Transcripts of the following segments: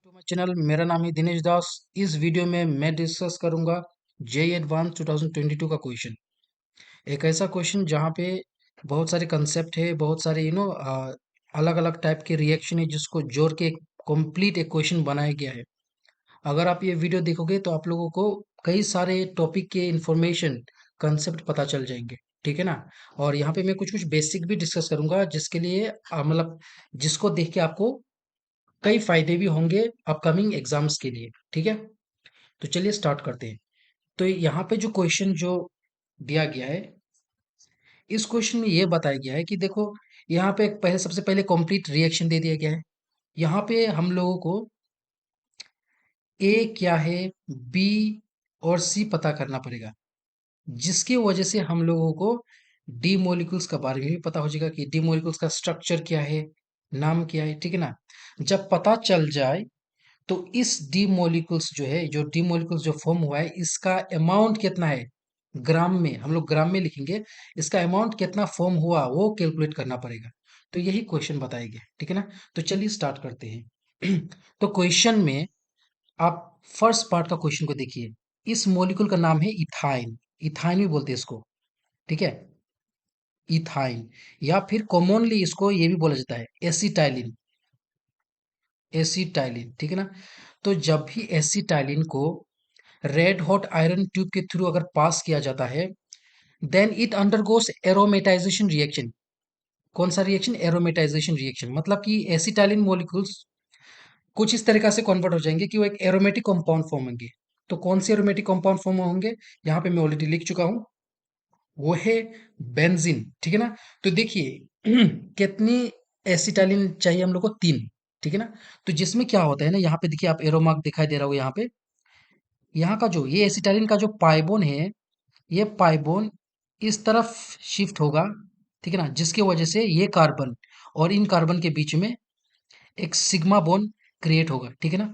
To my channel. मेरा नाम है दिनेश दास। इस वीडियो में मैं डिस्कस करूंगा जेई एडवांस 2022 का क्वेश्चन। एक ऐसा क्वेश्चन जहां पे बहुत सारे कंसेप्ट है, बहुत सारे अलग अलग टाइप के रिएक्शन है जिसको जोड़ के एक कंप्लीट एक क्वेश्चन बनाया गया है। अगर आप ये वीडियो देखोगे तो आप लोगों को कई सारे टॉपिक के इंफॉर्मेशन कंसेप्ट पता चल जाएंगे। ठीक है ना। और यहाँ पे मैं कुछ कुछ बेसिक भी डिस्कस करूंगा जिसके लिए मतलब जिसको देख के आपको कई फायदे भी होंगे अपकमिंग एग्जाम्स के लिए। ठीक है। तो चलिए स्टार्ट करते हैं। तो यहाँ पे जो क्वेश्चन जो दिया गया है, इस क्वेश्चन में ये बताया गया है कि देखो, यहाँ पे पहले सबसे पहले कंप्लीट रिएक्शन दे दिया गया है। यहाँ पे हम लोगों को ए क्या है, बी और सी पता करना पड़ेगा, जिसकी वजह से हम लोगों को डी मॉलिक्यूल्स का बारे में भी पता हो जाएगा कि डी मॉलिक्यूल्स का स्ट्रक्चर क्या है, नाम क्या है। ठीक है ना। जब पता चल जाए तो इस डी मॉलिक्यूल्स जो है, जो डी मॉलिक्यूल्स जो फॉर्म हुआ है, इसका अमाउंट कितना है ग्राम में, हम लोग ग्राम में लिखेंगे। इसका अमाउंट कितना फॉर्म हुआ वो कैलकुलेट करना पड़ेगा। तो यही क्वेश्चन बताएंगे। ठीक है ना। तो चलिए स्टार्ट करते हैं। तो क्वेश्चन में आप फर्स्ट पार्ट का क्वेश्चन को देखिए। इस मॉलिक्यूल का नाम है इथाइन। इथाइन भी बोलते हैं इसको। ठीक है। इथाइन, या फिर कॉमनली इसको ये भी बोला जाता है एसिटाइलिन। एसिटाइलिन, ठीक है ना। तो जब भी एसिटाइलिन को रेड हॉट आयरन ट्यूब के थ्रू अगर पास किया जाता है, then it undergoes aromatization reaction. कौन सा रिएक्शन? Aromatisation reaction. मतलब कि एसिटाइलिन मॉलिक्यूल्स कुछ इस तरीका से कन्वर्ट हो जाएंगे कि वो एक एरोमेटिक कंपाउंड फॉर्म होंगे। तो कौन से एरोमेटिक कंपाउंड फॉर्म होंगे, यहाँ पे मैं ऑलरेडी लिख चुका हूँ, वो है बेंजीन। ठीक है ना। तो देखिए कितनी एसिटाइलिन चाहिए हम लोग को? 3। ठीक है ना। तो जिसमें क्या होता है ना, यहाँ पे देखिए, आप एरो मार्क दिखाई दे रहा हो यहाँ पे। यहाँ का जो ये एसिटाइलिन का जो पाइबोन है, ये पाइबोन इस तरफ शिफ्ट होगा। ठीक है ना। जिसकी वजह से ये कार्बन और इन कार्बन के बीच में एक सिग्मा बॉन्ड क्रिएट होगा। ठीक है ना।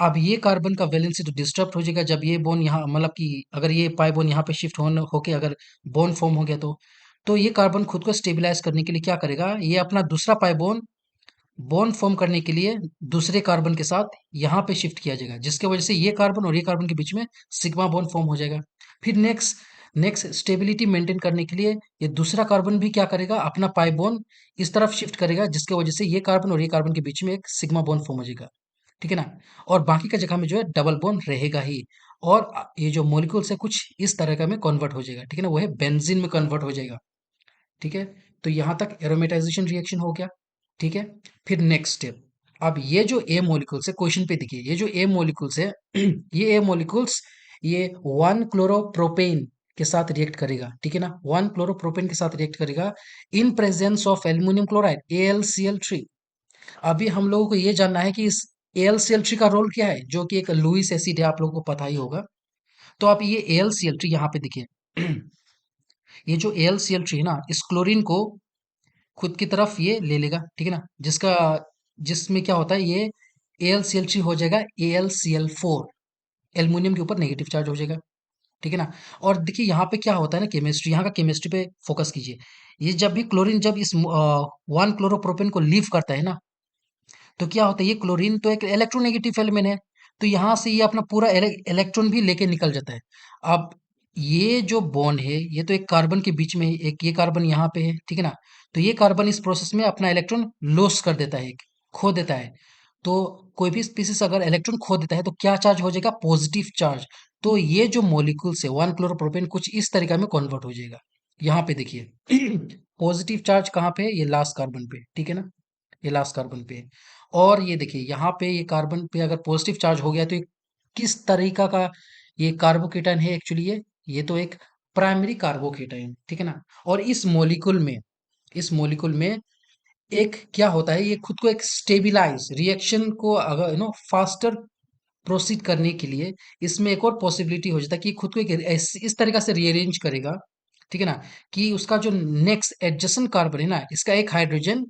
अब ये कार्बन का वैलेंसी तो डिस्टर्ब हो जाएगा जब ये बॉन्ड यहाँ, मतलब कि अगर ये पाई बॉन्ड यहाँ पे शिफ्ट होने होके अगर बॉन्ड फॉर्म हो गया तो ये कार्बन खुद को स्टेबलाइज करने के लिए क्या करेगा, ये अपना दूसरा पाई बॉन्ड बॉन्ड फॉर्म करने के लिए दूसरे कार्बन के साथ यहाँ पे शिफ्ट किया जाएगा, जिसके वजह से ये कार्बन और ये कार्बन के बीच में सिग्मा बॉन्ड फॉर्म हो जाएगा। फिर नेक्स्ट नेक्स्ट स्टेबिलिटी मेंटेन करने के लिए ये दूसरा कार्बन भी क्या करेगा, अपना पाई बॉन्ड इस तरफ शिफ्ट करेगा, जिसके वजह से ये कार्बन और ये कार्बन के बीच में एक सिग्मा बॉन्ड फॉर्म हो जाएगा। ठीक है ना। और बाकी का जगह में जो है डबल बॉन्ड रहेगा ही। और ये जो मॉलिक्यूल्स है कुछ इस तरह का में कन्वर्ट हो जाएगा। ठीक है ना। वो है बेंजीन में कन्वर्ट हो जाएगा। ठीक है। तो यहाँ तक एरोमेटाइजेशन रिएक्शन हो गया। ठीक है। फिर नेक्स्ट स्टेप, अब ये जो ए मॉलिक्यूल्स है, क्वेश्चन पे देखिए, ये जो ए मॉलिक्यूल्स है ये ए मॉलिक्यूल्स ये 1 क्लोरोप्रोपेन के साथ रिएक्ट करेगा। ठीक है ना। 1 क्लोरोप्रोपेन के साथ रिएक्ट करेगा in presence of aluminium chloride AlCl3। अभी हम लोगों को ये जानना है कि इस AlCl3 का रोल क्या है, जो कि एक लुईस एसिड है, आप लोगों को पता ही होगा। तो आप ये AlCl3 यहाँ पे देखिए। ये जो AlCl3 है ना, इस क्लोरीन को खुद की तरफ ये ले लेगा। ठीक है ना। जिसमें क्या होता है, ये AlCl3 हो जाएगा AlCl4। एल्युमिनियम के ऊपर नेगेटिव चार्ज हो जाएगा। ठीक है ना। और देखिए यहाँ पे क्या होता है ना, केमिस्ट्री, यहाँ का केमिस्ट्री पे फोकस कीजिए। ये जब भी क्लोरीन जब इस 1 क्लोरोप्रोपेन को लीव करता है ना, तो क्या होता है, ये क्लोरीन तो एक इलेक्ट्रोनेगेटिव एलिमेंट है, तो यहाँ से ये अपना पूरा इलेक्ट्रॉन भी लेके निकल जाता है। अब ये जो बॉन्ड है, ये तो एक कार्बन के बीच में है, एक ये कार्बन यहाँ पे है। ठीक है ना। तो ये कार्बन इस प्रोसेस में अपना इलेक्ट्रॉन लॉस कर देता है, खो देता है। तो कोई भी स्पीसीज अगर इलेक्ट्रॉन खो देता है तो क्या चार्ज हो जाएगा? Positive charge. तो ये जो मॉलिक्यूल्स है 1 क्लोरोप्रोपेन कुछ इस तरीका में कन्वर्ट हो जाएगा। यहाँ पे देखिए पॉजिटिव चार्ज कहाँ पे है? ये लास्ट कार्बन पे। ठीक है ना। ये लास्ट कार्बन पे है। और ये देखिए यहाँ पे, ये कार्बन पे अगर पॉजिटिव चार्ज हो गया तो ये किस तरीका का ये कार्बोकेटाइन है एक्चुअली? ये तो एक प्राइमरी कार्बोकेटाइन। ठीक है ना। और इस मॉलिक्यूल में एक क्या होता है, ये खुद को एक स्टेबिलाइज रिएक्शन को अगर फास्टर प्रोसीड करने के लिए इसमें एक और पॉसिबिलिटी हो जाता है कि खुद को एक इस तरीका से रीअरेंज करेगा। ठीक है ना। कि उसका जो नेक्स्ट एडजेसेंट कार्बन है ना, इसका एक हाइड्रोजन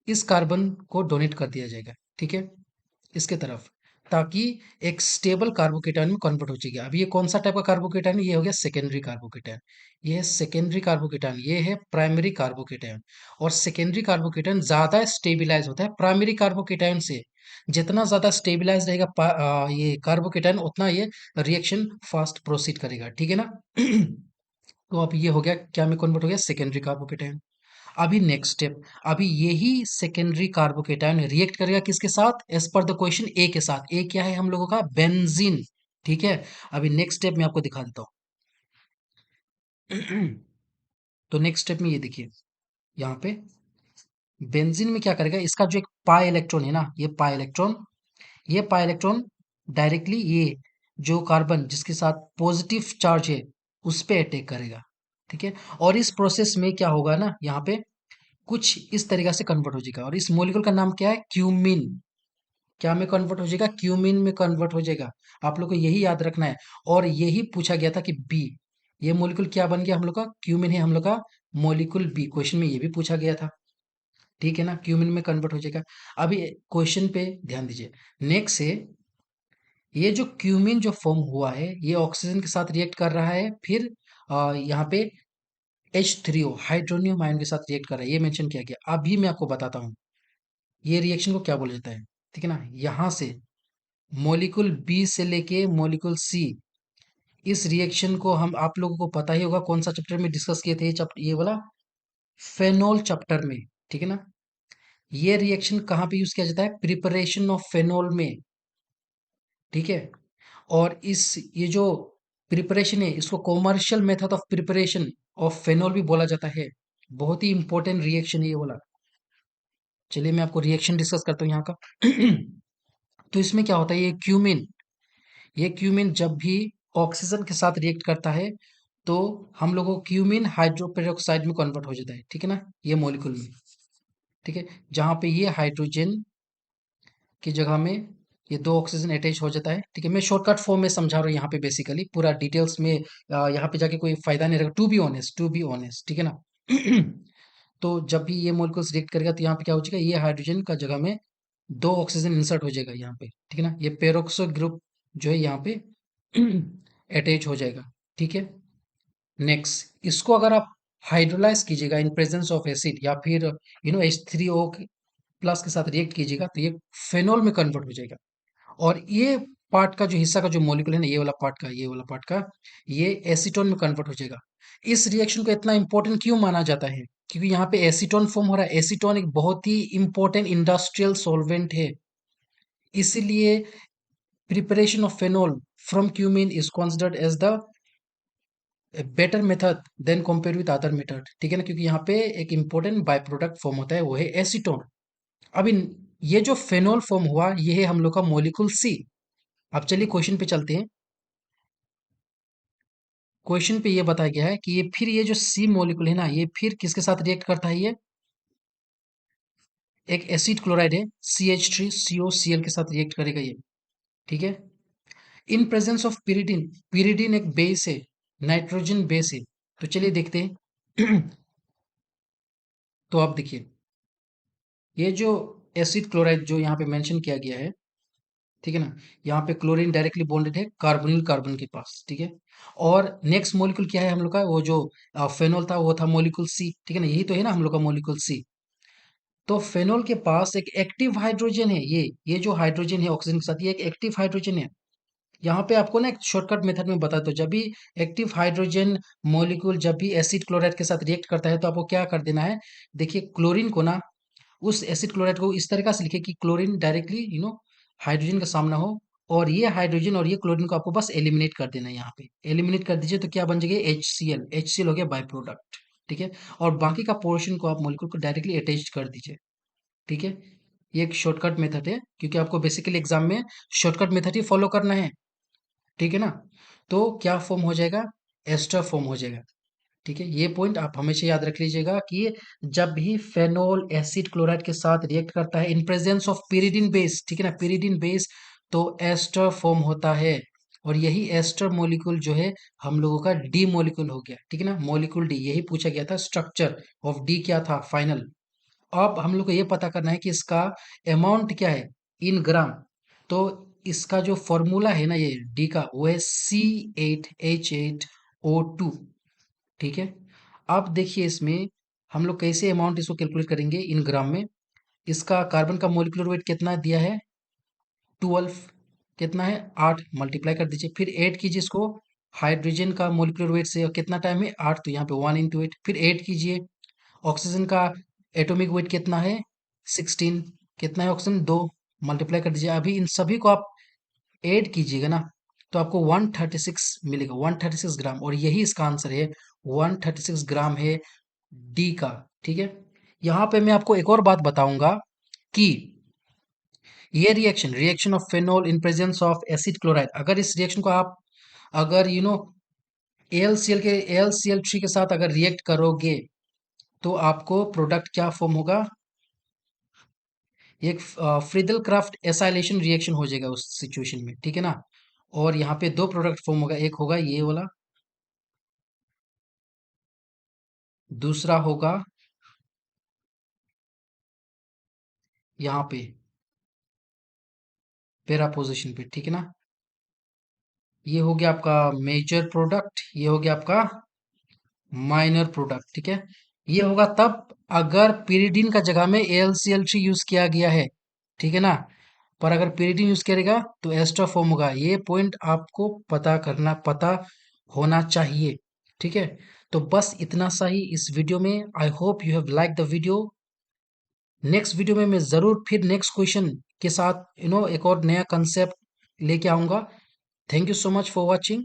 इस कार्बन को डोनेट कर दिया जाएगा। ठीक है। इसके तरफ, ताकि एक स्टेबल कार्बोकेटायन में कन्वर्ट हो जाएगा। अब ये कौन सा टाइप का कार्बोकेटायन है? ये हो गया सेकेंडरी कार्बोकेटायन। ये है सेकेंडरी कार्बोकेटायन, ये है प्राइमरी कार्बोकेटायन। और सेकेंडरी कार्बोकेटायन ज्यादा स्टेबिलाईज होता है प्राइमरी कार्बोकेटायन से। जितना ज्यादा स्टेबिलाईज रहेगा ये कार्बोकेटायन, उतना ये रिएक्शन फास्ट प्रोसीड करेगा, ठीक है ना। तो अब ये हो गया, क्या में कन्वर्ट हो गया? Secondary carbocation. अभी नेक्स्ट स्टेप, अभी यही सेकेंडरी कार्बोकेटायन रिएक्ट करेगा किसके साथ? एज पर द क्वेश्चन ए के साथ। ए क्या है हम लोगों का? बेंजीन, ठीक है। अभी नेक्स्ट स्टेप में आपको दिखा देता हूँ। तो नेक्स्ट स्टेप में ये देखिए, यहाँ पे बेंजीन में क्या करेगा, इसका जो एक पाई इलेक्ट्रॉन है ना, ये पाई इलेक्ट्रॉन डायरेक्टली ये जो कार्बन जिसके साथ पॉजिटिव चार्ज है उस पे अटैक करेगा, ठीक है। और इस प्रोसेस में क्या होगा ना, यहाँ पे कुछ इस तरीका से कन्वर्ट हो जाएगा। और इस मॉलिक्यूल का नाम क्या है? क्यूमिन। क्या में कन्वर्ट हो जाएगा? क्यूमिन में कन्वर्ट हो जाएगा। आप लोग को यही याद रखना है। और यही पूछा गया था कि बी, ये मॉलिक्यूल क्या बन गया हम लोग का? क्यूमिन है हम लोग का मॉलिक्यूल बी। क्वेश्चन में ये भी पूछा गया था, ठीक है ना। क्यूमिन में कन्वर्ट हो जाएगा। अभी क्वेश्चन पे ध्यान दीजिए। नेक्स्ट है, ये जो क्यूमिन जो फॉर्म हुआ है, ये ऑक्सीजन के साथ रिएक्ट कर रहा है, फिर यहाँ पे H3O हाइड्रोनियम आयन के साथ रिएक्ट कर रहा है, ये मेंशन किया गया। अभी मैं आपको बताता हूँ ये रिएक्शन को क्या बोला जाता है, ठीक है ना। यहाँ से मॉलिक्यूल बी से लेके मॉलिक्यूल सी, इस रिएक्शन को हम आप लोगों को पता ही होगा कौन सा चैप्टर में डिस्कस किए थे, ये चैप्टर ये वाला फेनोल चैप्टर में, ठीक है ना। ये रिएक्शन कहाँ पे यूज किया जाता है? प्रिपरेशन ऑफ फेनोल में, ठीक है। और इस ये जो प्रिपरेशन है, इसको commercial method of preparation of phenol भी बोला जाता है। बहुत ही इंपॉर्टेंट रिएक्शन है ये वाला। चलिए मैं आपको रिएक्शन डिस्कस करता हूँ यहाँ का। तो इसमें क्या होता है, ये क्यूमिन जब भी ऑक्सीजन के साथ रिएक्ट करता है, तो हम लोगों को क्यूमिन हाइड्रोपेरोक्साइड में कन्वर्ट हो जाता है, ठीक है ना, ये मॉलिक्यूल में, ठीक है। जहाँ पे ये हाइड्रोजन की जगह में ये दो ऑक्सीजन अटैच हो जाता है, ठीक है। मैं शॉर्टकट फॉर्म में समझा रहा हूँ यहाँ पे, बेसिकली पूरा डिटेल्स में यहाँ पे जाके कोई फायदा नहीं रहेगा, टू बी ऑनेस्ट, ठीक है ना। तो जब भी ये मॉलिक्यूल्स रिएक्ट करेगा, तो यहाँ पे क्या हो जाएगा, ये हाइड्रोजन का जगह में दो ऑक्सीजन इंसर्ट हो जाएगा यहाँ पे, ठीक है ना। ये पेरोक्सो ग्रुप जो है यहाँ पे अटैच हो जाएगा, ठीक है। नेक्स्ट, इसको अगर आप हाइड्रोलाइज कीजिएगा इन प्रेजेंस ऑफ एसिड, या फिर H3O प्लस के साथ रिएक्ट कीजिएगा, तो ये फेनॉल में कन्वर्ट हो जाएगा। और ये पार्ट का जो हिस्सा का जो मॉलिक्यूल है ना, ये वाला पार्ट का ये एसीटोन में कन्वर्ट हो जाएगा। इस रिएक्शन को इतना इंपॉर्टेंट क्यों माना जाता है? क्योंकि यहाँ पे एसीटोन फॉर्म हो रहा है। एसीटोन एक बहुत ही इंपॉर्टेंट इंडस्ट्रियल सॉल्वेंट है, इसीलिए preparation of phenol from cumene is considered as the better method than compare with other method, ठीक है ना। क्योंकि यहाँ पे एक इंपॉर्टेंट बाय प्रोडक्ट फॉर्म होता है, वो है एसीटोन। अब ये जो फेनॉल फॉर्म हुआ, ये है हम लोग का मॉलिक्यूल सी। अब चलिए क्वेश्चन पे चलते हैं। क्वेश्चन पे ये बताया गया है कि ये फिर ये जो सी मॉलिक्यूल है ना, ये फिर किसके साथ रिएक्ट करता है? ये एक एसिड क्लोराइड है, CH3COCl के साथ रिएक्ट करेगा ये, ठीक है। In presence of pyridine, pyridine एक बेस है, नाइट्रोजन बेस है। तो चलिए देखते हैं। तो आप देखिए, ये जो एसिड क्लोराइड जो यहाँ पे मेंशन किया गया है, ठीक है ना, यहाँ पे क्लोरीन डायरेक्टली बॉन्डेड है कार्बोनिल कार्बन के पास, ठीक है। और नेक्स्ट मॉलिक्यूल क्या है हम लोग का? वो जो फेनोल था, वो था मॉलिक्यूल सी, ठीक है ना। यही तो है ना हम लोग का मॉलिक्यूल सी। तो फेनोल के पास एक एक्टिव हाइड्रोजन है, ये जो हाइड्रोजन है ऑक्सीजन के साथ, ये एक एक्टिव हाइड्रोजन है। यहाँ पे आपको ना एक शॉर्टकट मेथड में बता दो, जब भी एक्टिव हाइड्रोजन मॉलिक्यूल जब भी एसिड क्लोराइड के साथ रिएक्ट करता है, तो आपको क्या कर देना है? देखिए क्लोरीन को ना, उस एसिड क्लोराइड को इस तरीका से लिखे कि क्लोरीन डायरेक्टली हाइड्रोजन का सामना हो, और ये हाइड्रोजन और ये क्लोरीन को आपको बस एलिमिनेट कर देना है। यहाँ पे एलिमिनेट कर दीजिए, तो क्या बन जाएगा? HCl हो गया बाय प्रोडक्ट, ठीक है। और बाकी का पोर्शन को आप मॉलिक्यूल को डायरेक्टली अटैच कर दीजिए, ठीक है। ये एक शॉर्टकट मेथड है, क्योंकि आपको बेसिकली एग्जाम में शॉर्टकट मेथड ही फॉलो करना है, ठीक है ना। तो क्या फॉर्म हो जाएगा? एस्टर फॉर्म हो जाएगा, ठीक है। ये पॉइंट आप हमेशा याद रख लीजिएगा कि जब भी फेनोल एसिड क्लोराइड के साथ रिएक्ट करता है in presence of pyridine base, ठीक है ना, pyridine बेस, तो एस्टर फॉर्म होता है। और यही एस्टर मॉलिक्यूल जो है हम लोगों का डी मॉलिक्यूल हो गया, ठीक है ना, मॉलिक्यूल डी। यही पूछा गया था, स्ट्रक्चर ऑफ डी क्या था फाइनल। अब हम लोग को ये पता करना है कि इसका अमाउंट क्या है इन ग्राम। तो इसका जो फॉर्मूला है ना, ये डी का, वो है C8H8O2। ठीक है। अब देखिए इसमें हम लोग कैसे अमाउंट इसको कैलकुलेट करेंगे इन ग्राम में। इसका कार्बन का मोलिकुलर वेट कितना दिया है, 12। कितना है, 8, मल्टीप्लाई कर दीजिए, फिर ऐड कीजिए इसको हाइड्रोजन का मोलिकुलर वेट से, और कितना टाइम है, 8, तो यहाँ पे 1 × 8, फिर ऐड कीजिए ऑक्सीजन का एटॉमिक वेट कितना है, 16। कितना है ऑक्सीजन, 2, मल्टीप्लाई कर दीजिए। अभी इन सभी को आप ऐड कीजिएगा ना, तो आपको 136 मिलेगा, 136 ग्राम, और यही इसका आंसर है, 136 ग्राम है डी का। ठीक है। यहाँ पे मैं आपको एक और बात बताऊंगा कि ये reaction, reaction of phenol in presence of acid chloride, अगर इस रिएक्शन को आप, अगर AlCl3 के साथ अगर रिएक्ट करोगे, तो आपको प्रोडक्ट क्या फॉर्म होगा, एक फ्रीदल क्राफ्ट एसाइलेशन रिएक्शन हो जाएगा उस सिचुएशन में। ठीक है ना। और यहाँ पे दो प्रोडक्ट फॉर्म होगा, एक होगा ये वाला, दूसरा होगा यहाँ पे पैरा पोजीशन पे। ठीक है ना। ये हो गया आपका मेजर प्रोडक्ट, ये हो गया आपका माइनर प्रोडक्ट। ठीक है। ये होगा तब अगर pyridine का जगह में AlCl3 यूज किया गया है। ठीक है ना। पर अगर pyridine यूज करेगा तो एस्टर फॉर्म होगा। ये पॉइंट आपको पता होना चाहिए। ठीक है। तो बस इतना सा ही इस वीडियो में। I hope you have like the video. Next video में मैं जरूर फिर नेक्स्ट क्वेश्चन के साथ एक और नया कंसेप्ट लेके आऊंगा। Thank you so much for watching.